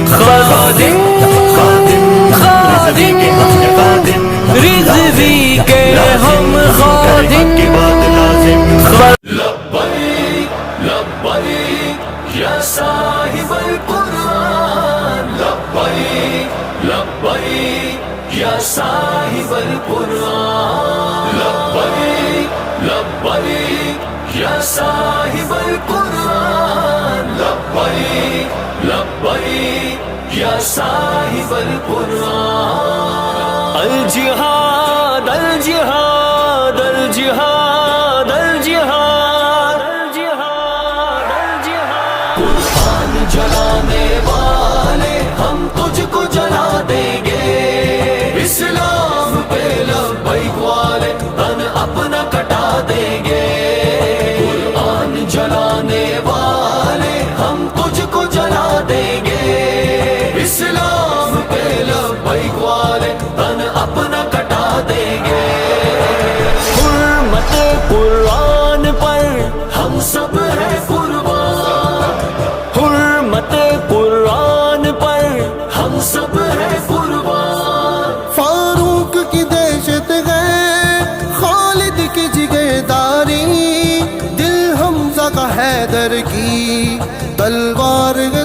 خادم خادم رضوی کے ہم خادم لبیک لبیک یا صاحب القرآن لبیک لبیک یا صاحب القرآن لبیک لبیک یا صاحب القرآن لبیک لبیک یا صاحب القرآن الجہاد الجہاد الجہاد الجہاد الجہاد الجہاد قرآن جلانے والے ہم تجھ کو جلا دیں گے اسلام پہ لبیک والے تن اپنا کٹا دیں گے قرآن جلانے والے ہم تجھ کو جلا دیں گے اسلام پہ لبیک والے تن اپنا کٹا دیں گے حرمت قرآن پر ہم سب ہیں قربان حرمت قرآن پر ہم سب ہیں قربان فاروق کی دہشت ہے خالد کی جگرداری دل حمزہ کا حیدر کی تلوار ہے